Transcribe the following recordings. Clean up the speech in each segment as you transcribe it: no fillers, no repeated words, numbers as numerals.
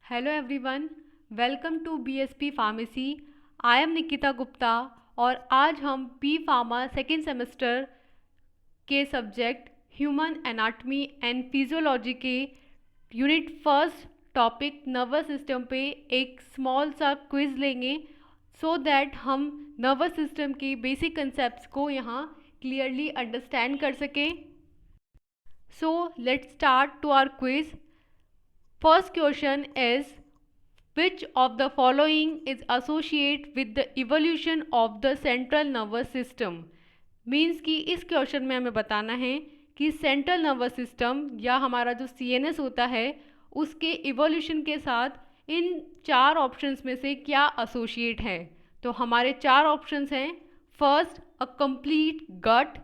Hello everyone, welcome to BSP pharmacy. I am Nikita Gupta और आज हम बी फार्मा सेकेंड सेमेस्टर के subject human anatomy and physiology के unit first topic nervous system पे एक small सा क्विज लेंगे सो दैट हम नर्वस सिस्टम की बेसिक कंसेप्ट्स को यहाँ क्लियरली अंडरस्टैंड कर सकें। So let's start to our quiz. First question is, which of the following is associated with the evolution of the central nervous system? Means कि इस question में हमें बताना है कि सेंट्रल नर्वस सिस्टम या हमारा जो CNS होता है उसके इवोल्यूशन के साथ इन चार ऑप्शंस में से क्या एसोसिएट है। तो हमारे चार ऑप्शंस हैं, first a complete gut,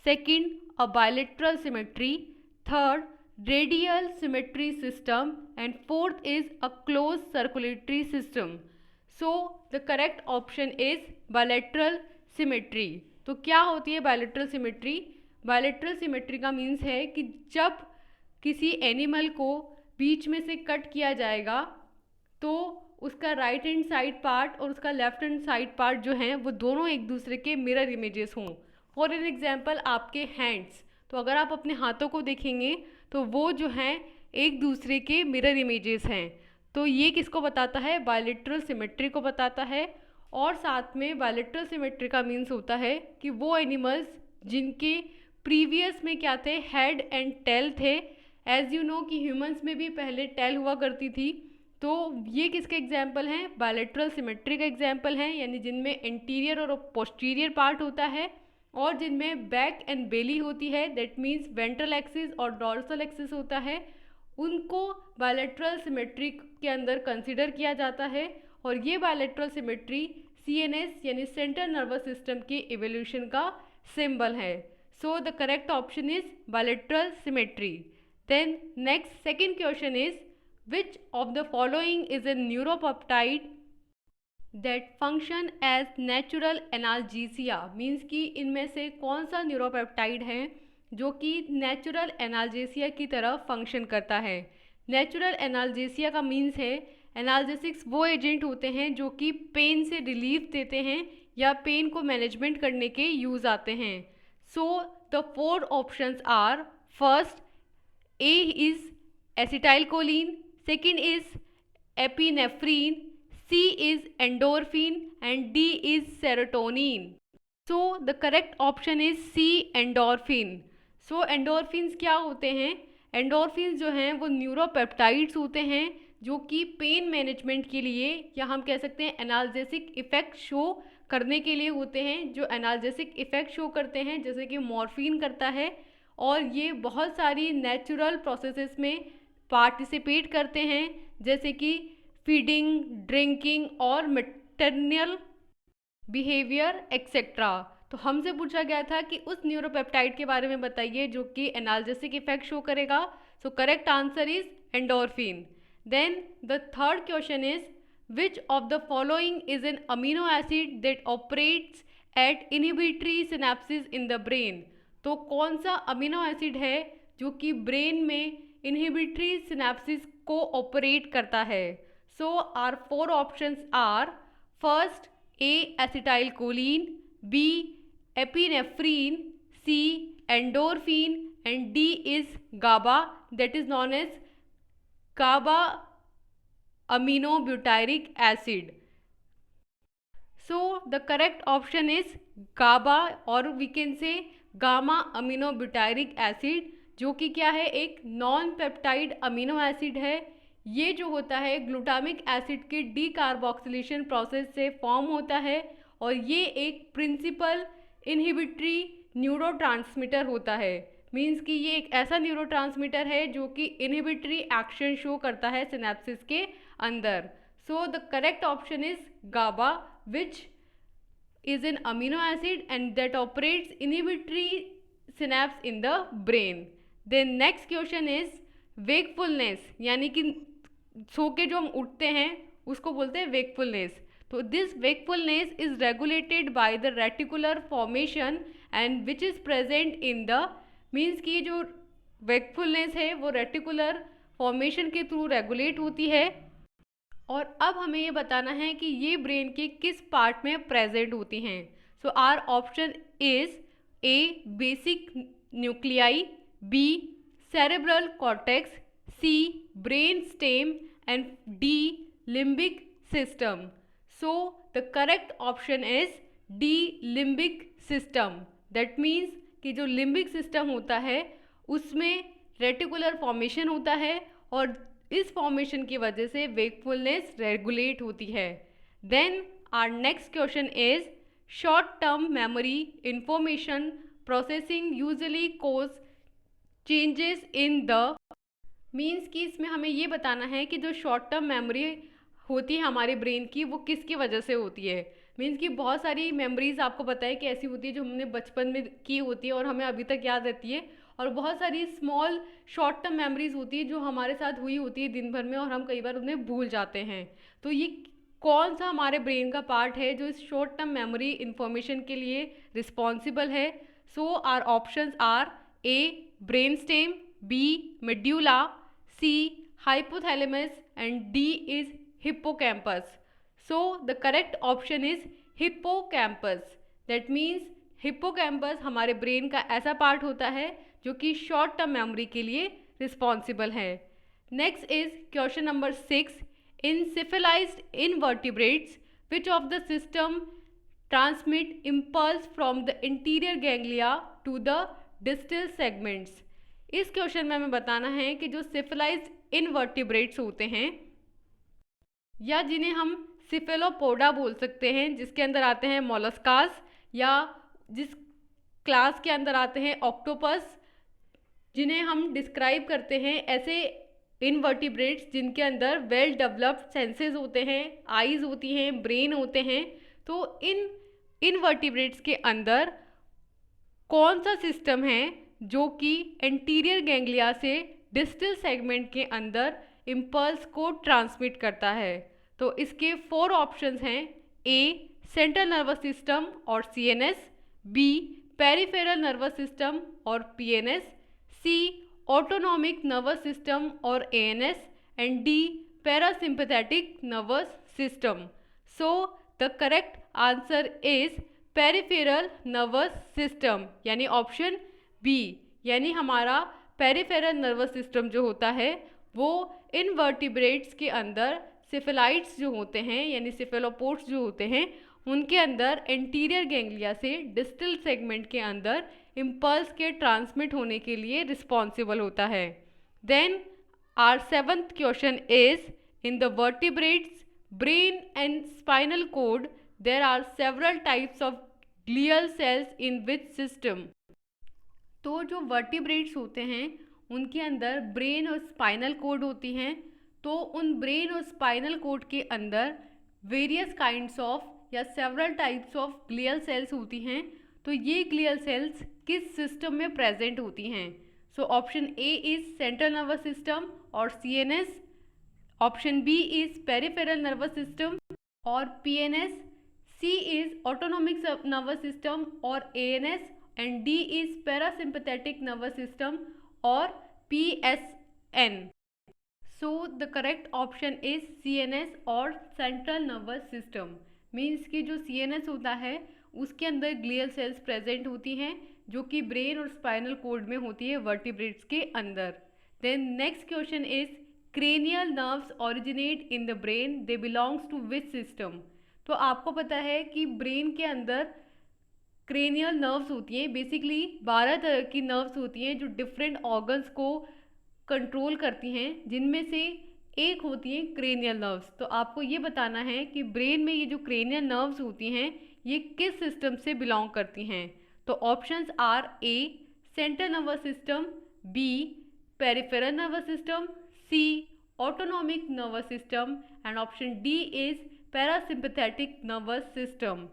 second a bilateral symmetry, third radial symmetry system, and fourth is a closed circulatory system. So the correct option is bilateral symmetry. तो क्या होती है bilateral symmetry? bilateral symmetry का means है कि जब किसी animal को बीच में से कट किया जाएगा तो उसका राइट हैंड साइड पार्ट और उसका लेफ्ट हैंड साइड पार्ट जो हैं वो दोनों एक दूसरे के मिरर इमेजेस हों। फॉर एन एग्जाम्पल आपके हैंड्स, तो अगर आप अपने हाथों को देखेंगे तो वो जो हैं एक दूसरे के मिरर इमेजेस हैं। तो ये किसको बताता है? बायलेटरल सिमेट्री को बताता है। और साथ में बायलेटरल सिमेट्री का मीन्स होता है कि वो एनिमल्स जिनके प्रीवियस में क्या थे, हेड एंड टेल थे। एज यू नो कि ह्यूमंस में भी पहले टेल हुआ करती थी। तो ये किसके एग्जाम्पल हैं? बायलेटरल सिमेट्री का एग्जाम्पल हैं, यानी जिनमें इंटीरियर और पोस्टीरियर पार्ट होता है और जिनमें बैक एंड बेली होती है, दैट मीन्स वेंट्रल एक्सिस और डॉर्सल एक्सिस होता है, उनको बायलेटरल सिमेट्री के अंदर कंसिडर किया जाता है। और ये बायलेटरल सिमेट्री CNS यानी सेंट्रल नर्वस सिस्टम के इवोल्यूशन का सिंबल है। So the correct option is bilateral symmetry. Then next second question is, which of the following is a neuropeptide that function as natural analgesia. Means कि इनमें से कौन सा neuropeptide है जो कि नेचुरल एनाल्जेसिया की तरह फंक्शन करता है। नेचुरल एनाल्जेसिया का मीन्स है एनाल्जेसिक्स वो एजेंट होते हैं जो कि पेन से रिलीफ देते हैं या पेन को मैनेजमेंट करने के यूज़ आते हैं। So the four options are, first A is acetylcholine, second is epinephrine, C is endorphin and D is serotonin. So the correct option is C, endorphin. So endorphins क्या होते हैं? endorphins जो हैं वो न्यूरोपेप्टाइड्स होते हैं जो कि पेन मैनेजमेंट के लिए या हम कह सकते हैं एनाल्जेसिक इफ़ेक्ट शो करने के लिए होते हैं, जो एनाल्जेसिक इफ़ेक्ट शो करते हैं जैसे कि मॉर्फिन करता है। और ये बहुत सारी नेचुरल प्रोसेसेस में पार्टिसिपेट करते हैं जैसे कि फीडिंग, ड्रिंकिंग और मैटरनल बिहेवियर एक्सेट्रा। तो हमसे पूछा गया था कि उस न्यूरोपेप्टाइड के बारे में बताइए जो कि एनाल्जेसिक इफेक्ट शो करेगा। So correct answer is endorphin. Then the third question is, which of the following is an amino acid that operates at inhibitory synapsis in the brain. तो कौन सा अमीनो एसिड है जो कि brain में inhibitory synapses को operate करता है। So our four options are, first A acetylcholine, B epinephrine, C endorphin and D is GABA, that is known as GABA aminobutyric acid. So the correct option is GABA or we can say gamma aminobutyric acid, जो कि क्या है, एक non peptide amino acid है। ये जो होता है ग्लूटामिक एसिड के डीकार्बोक्सिलेशन प्रोसेस से फॉर्म होता है और ये एक प्रिंसिपल इनहिबिटरी न्यूरोट्रांसमीटर होता है। मींस कि ये एक ऐसा न्यूरोट्रांसमीटर है जो कि इनहिबिटरी एक्शन शो करता है सिनेप्सिस के अंदर। So the correct option is GABA, which is an amino acid and that operates inhibitory synapse in the brain. Then next question is, wakefulness यानी कि सो के जो हम उठते हैं उसको बोलते हैं वेकफुलनेस। तो this wakefulness is regulated by the reticular formation and which is present in the, means कि जो वेकफुलनेस है वो रेटिकुलर फॉर्मेशन के थ्रू रेगुलेट होती है और अब हमें ये बताना है कि ये ब्रेन के किस पार्ट में प्रेजेंट होती हैं। So our option is A basic nuclei, B cerebral cortex, C brain stem and D limbic system. So the correct option is D limbic system. That means कि जो लिम्बिक सिस्टम होता है उसमें reticular formation होता है और इस formation की वजह से वेकफुलनेस रेगुलेट होती है। Then our next question is short term memory information processing usually cause changes in the means कि इसमें हमें ये बताना है कि जो शॉर्ट टर्म मेमोरी होती है हमारे ब्रेन की वो किसकी वजह से होती है। मीन्स कि बहुत सारी मेमोरीज आपको पता है कि ऐसी होती है जो हमने बचपन में की होती है और हमें अभी तक याद रहती है, और बहुत सारी स्मॉल शॉर्ट टर्म मेमोरीज होती है जो हमारे साथ हुई होती है दिन भर में और हम कई बार उन्हें भूल जाते हैं। तो ये कौन सा हमारे ब्रेन का पार्ट है जो इस शॉर्ट टर्म मेमोरी इंफॉर्मेशन के लिए रिस्पॉन्सिबल है। So our options are A brain stem, B medulla, C hypothalamus and D is hippocampus. So the correct option is hippocampus. That means hippocampus हमारे brain का ऐसा part होता है जो कि शॉर्ट टर्म मेमोरी के लिए रिस्पॉन्सिबल है। Next is question number 6। In cephalised invertebrates which of the system transmit impulse from the interior ganglia to the distal segments. इस क्वेश्चन में हमें बताना है कि जो सिफिलाइज्ड इनवर्टिब्रेट्स होते हैं या जिन्हें हम सिफेलोपोडा बोल सकते हैं, जिसके अंदर आते हैं मोलस्कास या जिस क्लास के अंदर आते हैं ऑक्टोपस, जिन्हें हम डिस्क्राइब करते हैं ऐसे इनवर्टिब्रेट्स जिनके अंदर वेल डेवलप्ड सेंसेस होते हैं, आईज होती हैं, ब्रेन होते हैं। तो इन इनवर्टिब्रेट्स के अंदर कौन सा सिस्टम है जो कि एंटीरियर गैंग्लिया से डिस्टल सेगमेंट के अंदर इम्पल्स को ट्रांसमिट करता है। तो इसके 4 ऑप्शंस हैं। ए सेंट्रल नर्वस सिस्टम और CNS, B peripheral nervous system और PNS, C autonomic nervous system और ANS and D parasympathetic nervous system. So the correct answer is peripheral nervous system, यानी ऑप्शन बी। यानी हमारा peripheral nervous system जो होता है वो इनवर्टिब्रेट्स के अंदर सिफिलाइट्स जो होते हैं यानी सिफेलोपोड्स जो होते हैं उनके अंदर एंटीरियर गैंग्लिया से डिस्टल सेगमेंट के अंदर इम्पल्स के ट्रांसमिट होने के लिए रिस्पॉन्सिबल होता है। Then our 7th question is in the vertebrates brain and spinal cord there are several types of glial cells in which system. तो जो वर्टिब्रेट्स होते हैं उनके अंदर ब्रेन और स्पाइनल कोड होती हैं। तो उन ब्रेन और स्पाइनल कोड के अंदर वेरियस काइंड्स ऑफ या several types of glial cells होती हैं। तो ये ग्लियल सेल्स किस सिस्टम में प्रेजेंट होती हैं। So option A is central nervous system और CNS, option B is peripheral nervous system और PNS, C is autonomic nervous system और ANS and D is parasympathetic nervous system और PSN. So the correct option is CNS और central nervous system. Means कि जो CNS होता है उसके अंदर ग्लियल सेल्स प्रेजेंट होती हैं जो कि ब्रेन और स्पाइनल कोड में होती है वर्टिब्रेट्स के अंदर। Then next question is cranial nerves originate in the brain, they belongs to which system. तो आपको पता है कि ब्रेन के अंदर क्रेनियल नर्व्स होती हैं। बेसिकली 12 तरह की नर्व्स होती हैं जो डिफरेंट ऑर्गन्स को कंट्रोल करती हैं, जिनमें से एक होती है क्रेनियल नर्व्स। तो आपको ये बताना है कि ब्रेन में ये जो क्रेनियल नर्व्स होती हैं ये किस सिस्टम से बिलोंग करती हैं। तो options are A central nervous system, B peripheral nervous system, C autonomic nervous system and option D is parasympathetic nervous system.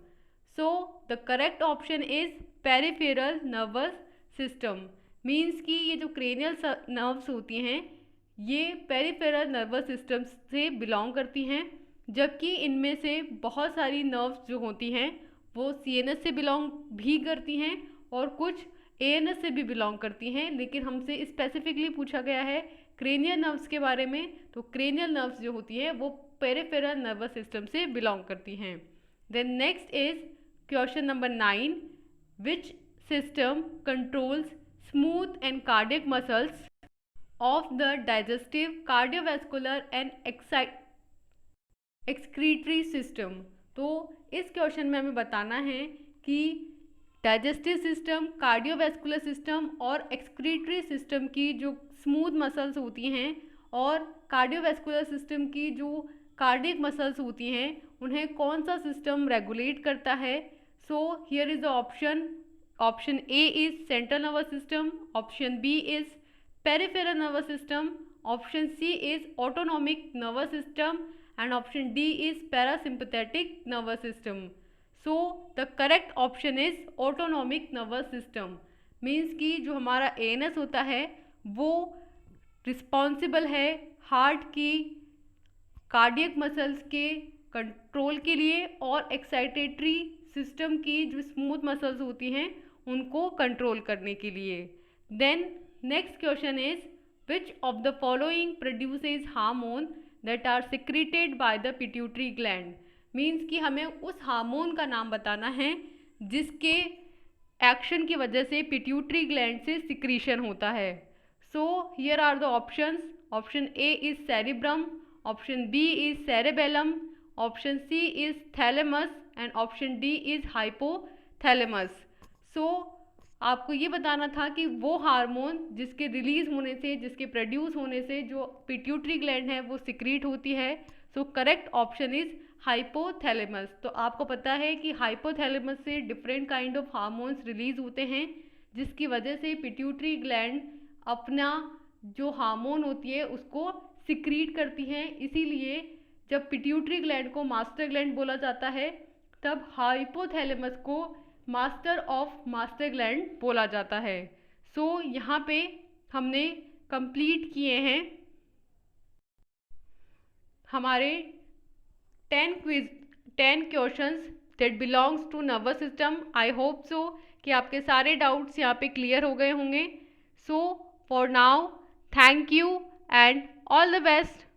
So the correct option is peripheral nervous system. Means कि ये जो cranial nerves होती हैं ये peripheral nervous system से belong करती हैं, जबकि इनमें से बहुत सारी नर्व्स जो होती हैं वो सीएनएस से बिलोंग भी करती हैं और कुछ एएनएस से भी बिलोंग करती हैं। लेकिन हमसे स्पेसिफिकली पूछा गया है क्रेनियल नर्व्स के बारे में, तो क्रेनियल नर्व्स जो होती है वो पेरिफेरल नर्वस सिस्टम से बिलोंग करती हैं। Then next is question number 9, which system controls smooth and cardiac muscles of the digestive, cardiovascular and excretory system. तो इस क्वेश्चन में हमें बताना है कि डाइजेस्टिव सिस्टम, कार्डियोवैस्कुलर सिस्टम और एक्सक्रीटरी सिस्टम की जो स्मूथ मसल्स होती हैं और कार्डियोवैस्कुलर सिस्टम की जो कार्डियक मसल्स होती हैं उन्हें कौन सा सिस्टम रेगुलेट करता है। So here is the option A is central nervous system, option B is peripheral nervous system, option C is autonomic nervous system and option D is parasympathetic nervous system. So the correct option is autonomic nervous system. Means कि जो हमारा ANS होता है वो responsible है heart की cardiac muscles के control के लिए और एक्साइटेटरी सिस्टम की जो स्मूथ मसल्स होती हैं उनको कंट्रोल करने के लिए। Then next question is which of the following produces hormone that are secreted by the pituitary gland. मीन्स कि हमें उस हार्मोन का नाम बताना है जिसके एक्शन की वजह से पिट्यूटरी ग्लैंड से सिक्रीशन होता है। So here are the options, option A is cerebrum, option B is cerebellum, option C is thalamus and option D is hypothalamus. So आपको ये बताना था कि वो हार्मोन जिसके रिलीज होने से, जिसके प्रोड्यूस होने से जो पिट्यूटरी ग्लैंड है वो सिक्रीट होती है। So correct option is hypothalamus. तो आपको पता है कि हाइपोथैलेमस से different kind of hormones release होते हैं जिसकी वजह से पिट्यूटरी ग्लैंड अपना जो हार्मोन होती है उसको सिक्रीट करती हैं। इसीलिए जब पिट्यूटरी ग्लैंड को मास्टर ग्लैंड बोला जाता है तब हाइपोथैलेमस को मास्टर ऑफ मास्टर ग्लैंड बोला जाता है। सो यहाँ पे हमने कंप्लीट किए हैं हमारे 10 questions that belongs to nervous system. I hope so कि आपके सारे डाउट्स यहाँ पे क्लियर हो गए होंगे। So for now thank you and all the best.